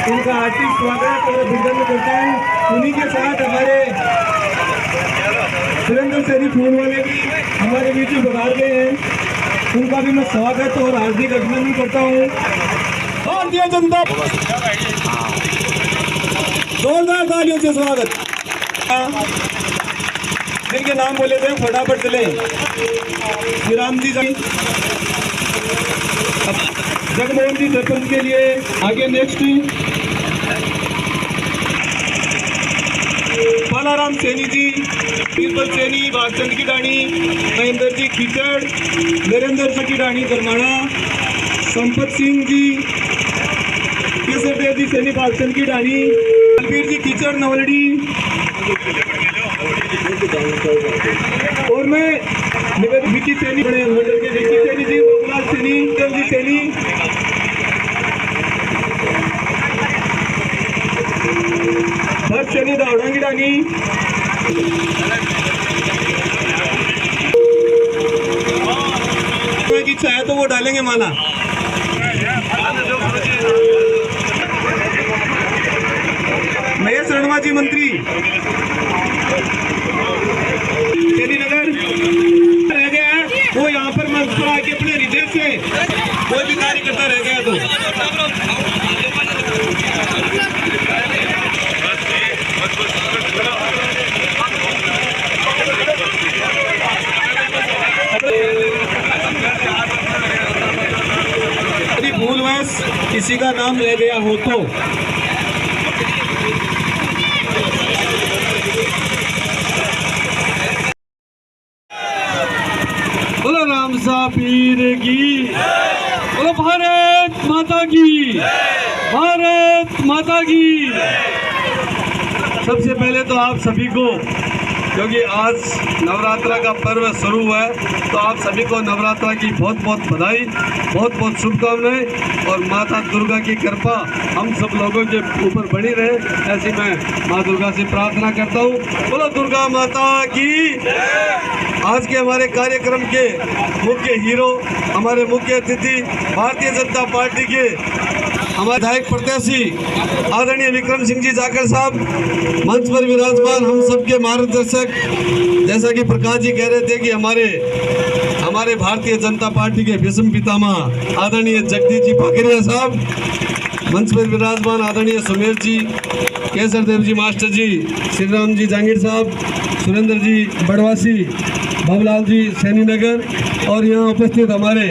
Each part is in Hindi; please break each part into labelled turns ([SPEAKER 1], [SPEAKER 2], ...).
[SPEAKER 1] उनका हार्दिक स्वागत और अभिनंदन करता हूँ। उन्हीं के साथ हमारे सुरेंद्र सैनी फूल वाले भी हमारे बीच में बता गए हैं, उनका भी मैं स्वागत और हार्दिक अभिनंदन करता हूँ। भारतीय जनता जोरदार तालियों से स्वागत। जिनके नाम बोले थे फटाफट चले। श्री राम जी जगमोहन जी सरपंच के लिए आगे नेक्स्ट बालाराम सैनी जी, बीरबल सैनी, भागचंद की डाणी, महेंद्र जी खीचड़, नरेंद्र जी की डाणी दरमाना, संपत सिंह जी, केसर देव जी सैनी भागचंद की डाणी, बलबीर जी खीचड़ नवलड़ी। और मैं विकी सैनी बड़े मंडल के विकी सैनी जी, बाबूलाल सैनी, देव जी सैनी, भक्त सैनी दावड़ांगी डानी, की इच्छा है तो वो डालेंगे माला। महेश रणवा जी मंत्री नगर रह गया है, वो यहाँ पर मंच पर आके अपने हृदय से कोई भी कार्य करता रह गया तो यदि भूलवश किसी का नाम रह गया हो तो बोलो राम सा पीर की, बोलो भारत माता की, भारत माता की। सबसे पहले तो आप सभी को, क्योंकि आज नवरात्रा का पर्व शुरू हुआ है, तो आप सभी को नवरात्रा की बहुत बहुत बधाई, बहुत बहुत शुभकामनाएं और माता दुर्गा की कृपा हम सब लोगों के ऊपर बनी रहे, ऐसी मैं माँ दुर्गा से प्रार्थना करता हूँ। बोलो दुर्गा माता की। आज के हमारे कार्यक्रम के मुख्य हीरो, हमारे मुख्य अतिथि भारतीय जनता पार्टी के हमारे विधायक प्रत्याशी आदरणीय विक्रम सिंह जी जाखड़ साहब मंच पर विराजमान, हम सबके मार्गदर्शक, जैसा कि प्रकाश जी कह रहे थे कि हमारे भारतीय जनता पार्टी के भीष्म पितामह आदरणीय जगदीश जी भाकरिया साहब, मंच पर विराजमान आदरणीय सुमेर जी, केसर देव जी मास्टर जी, श्री राम जी जांगीर साहब, सुरेंद्र जी बड़वासी, बाबूलाल जी सैनी नगर और यहाँ उपस्थित हमारे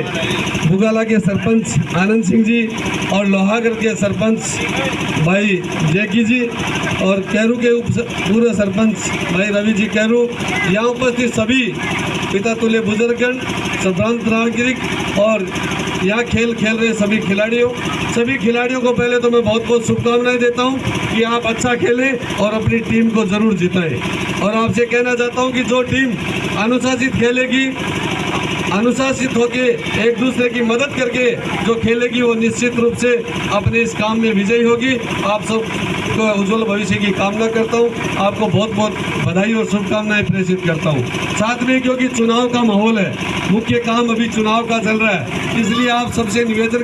[SPEAKER 1] बुगाला के सरपंच आनंद सिंह जी और लोहागढ़ के सरपंच भाई जैकी जी और कैरू के पूर्व सरपंच भाई रवि जी कैरू, यहाँ उपस्थित सभी पिता तुल्य बुजुर्गगण, संभ्रांत नागरिक और यहाँ खेल रहे सभी खिलाड़ियों को पहले तो मैं बहुत बहुत शुभकामनाएं देता हूँ कि आप अच्छा खेलें और अपनी टीम को ज़रूर जिताएं। और आपसे कहना चाहता हूँ कि जो टीम अनुशासित खेलेगी, अनुशासित होके एक दूसरे की मदद करके जो खेलेगी, वो निश्चित रूप से अपने इस काम में विजयी होगी। आप सब आपको उज्जवल भविष्य की कामना करता हूँ। आपको बहुत बहुत बधाई और शुभकामनाएं प्रेषित करता हूँ। साथ में क्योंकि चुनाव का माहौल है, मुख्य काम अभी चुनाव का चल रहा है, इसलिए आप सबसे निवेदन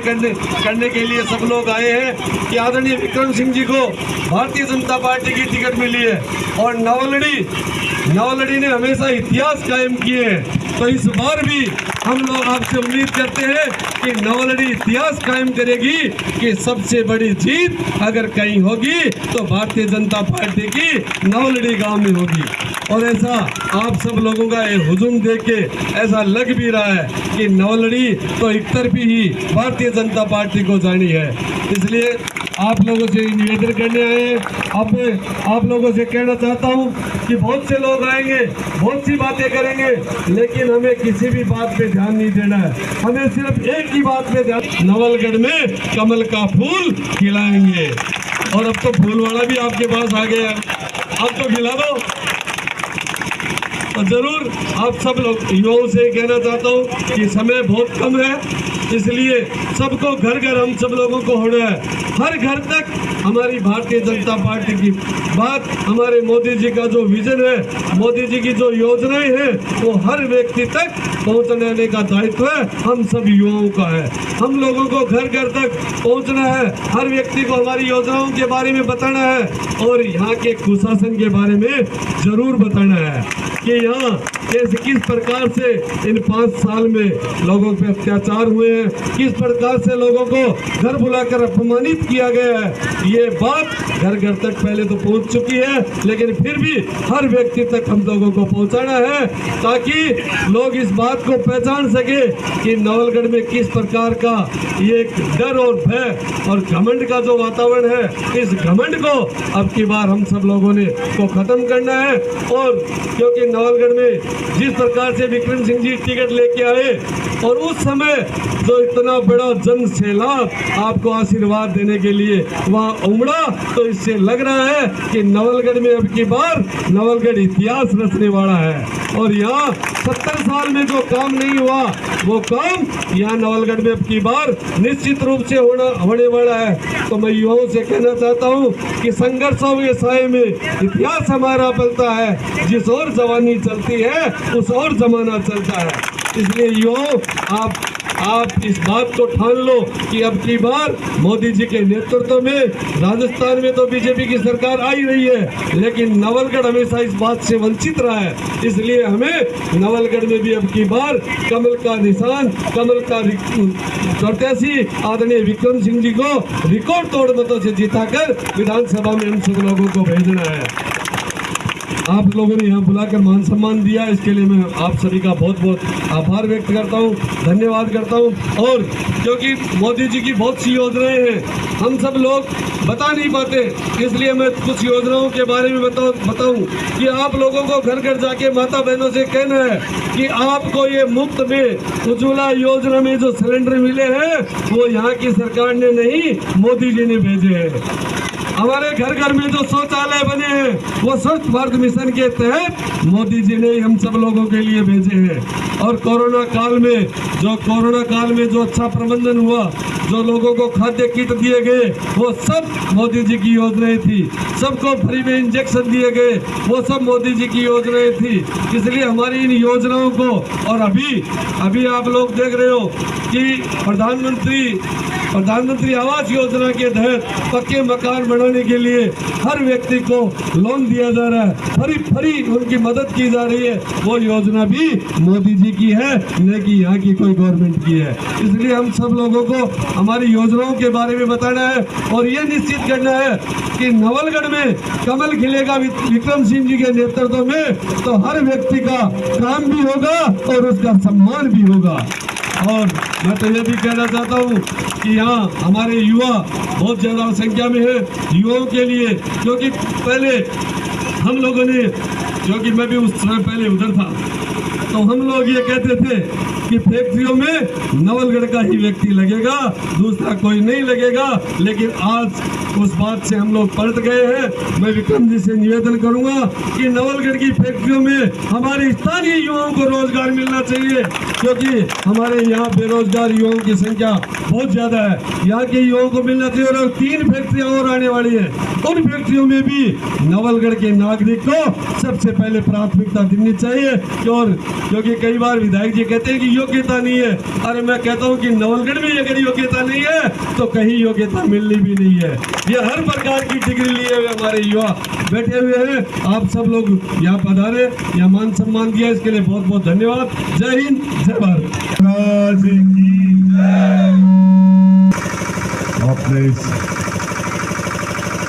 [SPEAKER 1] करने के लिए सब लोग आए हैं कि आदरणीय विक्रम सिंह जी को भारतीय जनता पार्टी की टिकट मिली है और नवलड़ी ने हमेशा इतिहास कायम किए हैं। तो इस बार भी हम लोग आपसे उम्मीद करते हैं कि नवलड़ी इतिहास कायम करेगी कि सबसे बड़ी जीत अगर कहीं होगी तो भारतीय जनता पार्टी की नवलड़ी गांव में होगी। और ऐसा आप सब लोगों का ये हुजूम देख के ऐसा लग भी रहा है कि नवलड़ी तो एक तरफी ही भारतीय जनता पार्टी को जानी है। इसलिए आप लोगों से निवेदन करने आए हैं। अब मैं आप लोगों से कहना चाहता हूं कि बहुत से लोग आएंगे, बहुत सी बातें करेंगे, लेकिन हमें किसी भी बात पे ध्यान नहीं देना है। हमें सिर्फ एक ही बात पे ध्यान, नवलगढ़ में कमल का फूल खिलाएंगे। और अब तो फूल वाला भी आपके पास आ गया, अब तो खिला दो। तो जरूर आप सब लोग युवाओं से कहना चाहता हूँ कि समय बहुत कम है, इसलिए सबको घर घर हम सब लोगों को होना है। हर घर तक हमारी भारतीय जनता पार्टी की बात, हमारे मोदी जी का जो विजन है, मोदी जी की जो योजनाएं हैं, वो हर व्यक्ति तक पहुंचाने का दायित्व है हम सब युवाओं का है। हम लोगों को घर घर तक पहुंचना है, हर व्यक्ति को हमारी योजनाओं के बारे में बताना है और यहाँ के कुशासन के बारे में जरूर बताना है कि यहाँ कैसे किस प्रकार से इन 5 साल में लोगों पे अत्याचार हुए हैं, किस प्रकार से लोगों को घर बुलाकर अपमानित किया गया है। ये बात घर घर तक पहले तो पहुंच चुकी है, लेकिन फिर भी हर व्यक्ति तक हम लोगों को पहुंचाना है ताकि लोग इस बात को पहचान सके कि नवलगढ़ में किस प्रकार का ये डर और भय और घमंड का जो वातावरण है, इस घमंड को अब की बार हम सब लोगों ने को खत्म करना है। और क्योंकि नवलगढ़ में जिस प्रकार से विक्रम सिंह जी टिकट लेके आए और उस समय जो इतना बड़ा जन सैलाब आपको आशीर्वाद देने के लिए वहाँ उमड़ा, तो इससे लग रहा है कि नवलगढ़ में अब की बार नवलगढ़ इतिहास रचने वाला है। और यहाँ 70 साल में जो काम नहीं हुआ, वो काम यहाँ नवलगढ़ में अब की बार निश्चित रूप से होने वाला है। तो मैं युवाओं से कहना चाहता हूँ कि संघर्षों के साए में इतिहास हमारा पलता है, जिस ओर जवानी चलती है उस ओर जमाना चलता है। इसलिए युवाओं आप इस बात को ठान लो कि अब की बार मोदी जी के नेतृत्व में राजस्थान में तो बीजेपी की सरकार आई रही है, लेकिन नवलगढ़ हमेशा इस बात से वंचित रहा है। इसलिए हमें नवलगढ़ में भी अब की बार कमल का निशान, कमल का प्रत्याशी आदरणीय विक्रम सिंह जी को रिकॉर्ड तोड़ मतों से जिताकर विधानसभा में हम सब लोगों को भेजना है। आप लोगों ने यहाँ बुलाकर मान सम्मान दिया, इसके लिए मैं आप सभी का बहुत बहुत आभार व्यक्त करता हूँ, धन्यवाद करता हूँ। और क्योंकि मोदी जी की बहुत सी योजनाएं हैं, हम सब लोग बता नहीं पाते, इसलिए मैं कुछ योजनाओं के बारे में बताऊं कि आप लोगों को घर घर जाके माता बहनों से कहना है कि आपको ये मुफ्त में उज्ज्वला योजना में जो सिलेंडर मिले हैं वो यहाँ की सरकार ने नहीं, मोदी जी ने भेजे हैं। हमारे घर घर में जो शौचालय बने हैं वो स्वच्छ भारत मिशन के तहत मोदी जी ने हम सब लोगों के लिए भेजे हैं। और कोरोना काल में जो अच्छा प्रबंधन हुआ, जो लोगों को खाद्य किट दिए गए, वो सब मोदी जी की योजनाएं थी। सबको फ्री में इंजेक्शन दिए गए, वो सब मोदी जी की योजनाएं थी। इसलिए हमारी इन योजनाओं को, और अभी आप लोग देख रहे हो कि प्रधानमंत्री आवास योजना के तहत पक्के मकान बनाने के लिए हर व्यक्ति को लोन दिया जा रहा है, फ्री उनकी मदद की जा रही है। वो योजना भी मोदी जी की है, न कि यहाँ की कोई गवर्नमेंट की है। इसलिए हम सब लोगों को हमारी योजनाओं के बारे में बताना है और ये निश्चित करना है कि नवलगढ़ में कमल खिलेगा विक्रम सिंह जी के नेतृत्व में, तो हर व्यक्ति का काम भी होगा और उसका सम्मान भी होगा। और मैं तो ये भी कहना चाहता हूँ कि यहाँ हमारे युवा बहुत ज़्यादा संख्या में है। युवाओं के लिए, क्योंकि पहले हम लोगों ने, क्योंकि मैं भी उस समय पहले उधर था, तो हम लोग ये कहते थे कि फैक्ट्रियों में नवलगढ़ का ही व्यक्ति लगेगा, दूसरा कोई नहीं लगेगा। लेकिन आज उस बात से हम लोग पलट गए हैं। मैं विक्रम जी से निवेदन करूंगा कि नवलगढ़ की फैक्ट्रियों में हमारे स्थानीय युवाओं को रोजगार मिलना चाहिए, क्योंकि हमारे यहाँ बेरोजगार युवाओं की संख्या बहुत ज्यादा है। यहाँ के युवाओं को मिलना चाहिए। और 3 फैक्ट्रियां और आने वाली है, उन फैक्ट्रियों में भी नवलगढ़ के नागरिक को सबसे पहले प्राथमिकता देनी चाहिए। और क्योंकि कई बार विधायक जी कहते हैं कि योग्यता नहीं है, अरे मैं कहता हूँ कि नवलगढ़ में अगर योग्यता नहीं है तो कहीं योग्यता मिलनी भी नहीं है। ये हर प्रकार की डिग्री लिए हुए हमारे युवा बैठे हुए हैं। आप सब लोग यहाँ पधारे, यहाँ मान सम्मान दिया, इसके लिए बहुत बहुत धन्यवाद। जय हिंद, जय भारत।
[SPEAKER 2] आपने इस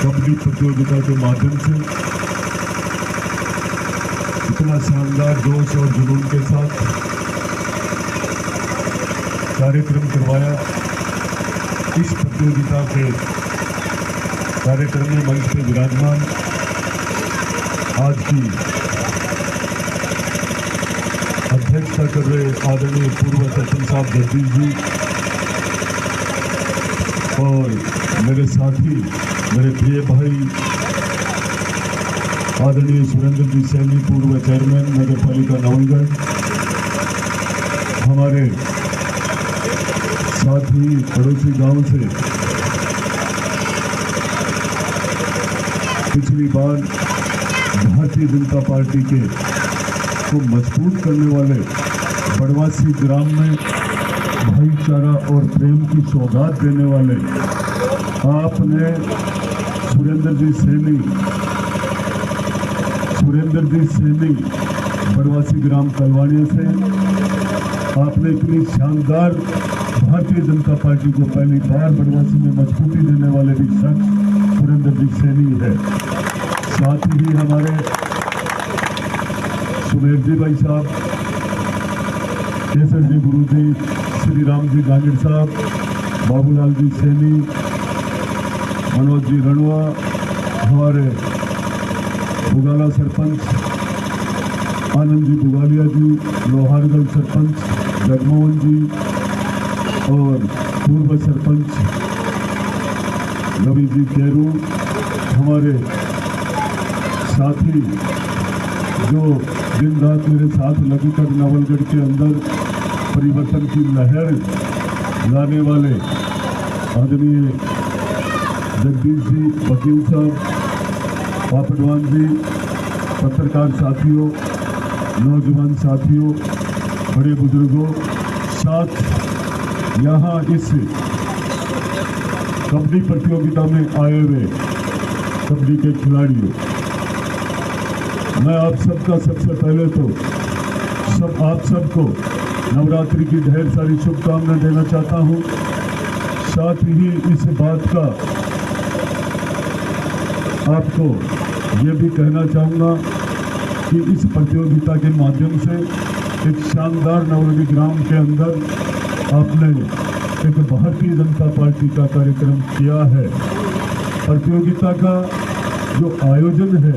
[SPEAKER 2] कबड्डी प्रतियोगिता के माध्यम से इतना शानदार जोश और जुनून के साथ कार्यक्रम करवाया। इस प्रतियोगिता के कार्यक्रम में मंच पर विराजमान आज की अध्यक्षता कर रहे आदरणीय पूर्व सरपंच साहब जगदीश जी और मेरे साथी, मेरे प्रिय भाई आदरणीय सुरेंद्र जी सैनी, पूर्व चेयरमैन नगर पालिका नवलगढ़, हमारे साथ ही पड़ोसी गांव से पिछली बार भारतीय जनता पार्टी के को मजबूत करने वाले बड़वासी ग्राम में भाईचारा और प्रेम की सौगात देने वाले आपने सुरेंद्र जी सैनी बड़वासी ग्राम कलवाड़िया से आपने इतनी शानदार भारतीय जनता पार्टी को पहली बार बड़वासी में मजबूती देने वाले भी शख्स सुरेंद्र जी सैनी है। साथ ही हमारे सुमेर जी भाई साहब, केसर जी गुरु जी, श्री राम जी गांगड़ साहब, बाबूलाल जी सैनी, मनोज जी रणवा, हमारे बुगाला सरपंच आनंद जी बुगालिया जी, लोहारगढ़ सरपंच जगमोहन जी और पूर्व सरपंच रवि जी केरू, हमारे साथी जो दिन रात मेरे साथ लगकर नवलगढ़ के अंदर परिवर्तन की लहर लाने वाले आदरणीय जगदीश जी, वकील साहब, पापड़वान जी, पत्रकार साथियों, नौजवान साथियों, बड़े बुजुर्गों, साथ यहाँ इस कबड्डी प्रतियोगिता में आए हुए कबड्डी के खिलाड़ियों, मैं आप सबका सबसे पहले तो आप सबको नवरात्रि की ढेर सारी शुभकामनाएं देना चाहता हूँ। साथ ही इस बात का आपको ये भी कहना चाहूँगा कि इस प्रतियोगिता के माध्यम से एक शानदार नवलगढ़ ग्राम के अंदर आपने एक भारतीय जनता पार्टी का कार्यक्रम किया है। प्रतियोगिता का जो आयोजन है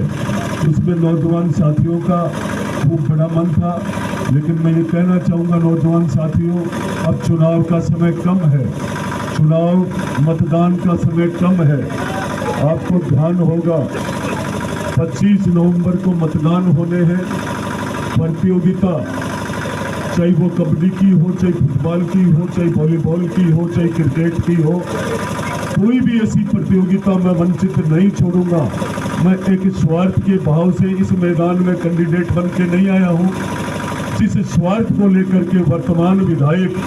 [SPEAKER 2] उसमें नौजवान साथियों का खूब बड़ा मन था, लेकिन मैं ये कहना चाहूँगा नौजवान साथियों, अब चुनाव का समय कम है, मतदान का समय कम है। आपको ध्यान होगा 25 नवंबर को मतदान होने हैं। प्रतियोगिता चाहे वो कबड्डी की हो, चाहे फुटबॉल की हो, चाहे वॉलीबॉल की हो, चाहे क्रिकेट की हो, कोई भी ऐसी प्रतियोगिता मैं वंचित नहीं छोड़ूंगा। मैं एक स्वार्थ के भाव से इस मैदान में कैंडिडेट बन के नहीं आया हूं। जिस स्वार्थ को लेकर के वर्तमान विधायक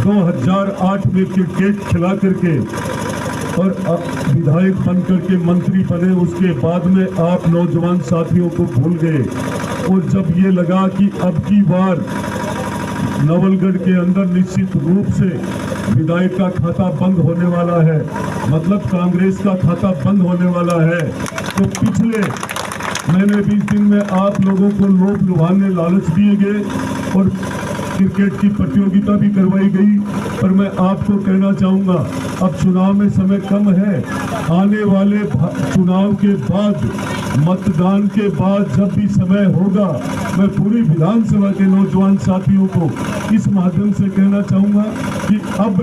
[SPEAKER 2] 2008 में क्रिकेट खिला करके और विधायक बन करके मंत्री बने, उसके बाद में आप नौजवान साथियों को भूल गए। और जब ये लगा कि अब की बार नवलगढ़ के अंदर निश्चित रूप से विधायक का खाता बंद होने वाला है, मतलब कांग्रेस का खाता बंद होने वाला है, तो पिछले महीने 20 दिन में आप लोगों को लोभ लुभाने लालच दिए गए और क्रिकेट की प्रतियोगिता भी करवाई गई। पर मैं आपको कहना चाहूँगा, अब चुनाव में समय कम है। आने वाले चुनाव के बाद, मतदान के बाद जब भी समय होगा, मैं पूरी विधानसभा के नौजवान साथियों को इस माध्यम से कहना चाहूँगा कि अब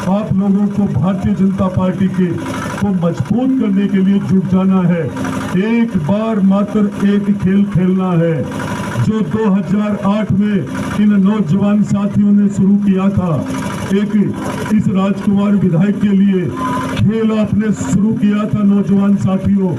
[SPEAKER 2] आप लोगों को भारतीय जनता पार्टी को मजबूत करने के लिए जुट जाना है। एक बार मात्र एक खेल खेलना है जो 2008 में इन नौजवान साथियों ने शुरू किया था। एक इस राजकुमार विधायक के लिए खेल आपने शुरू किया था नौजवान साथियों।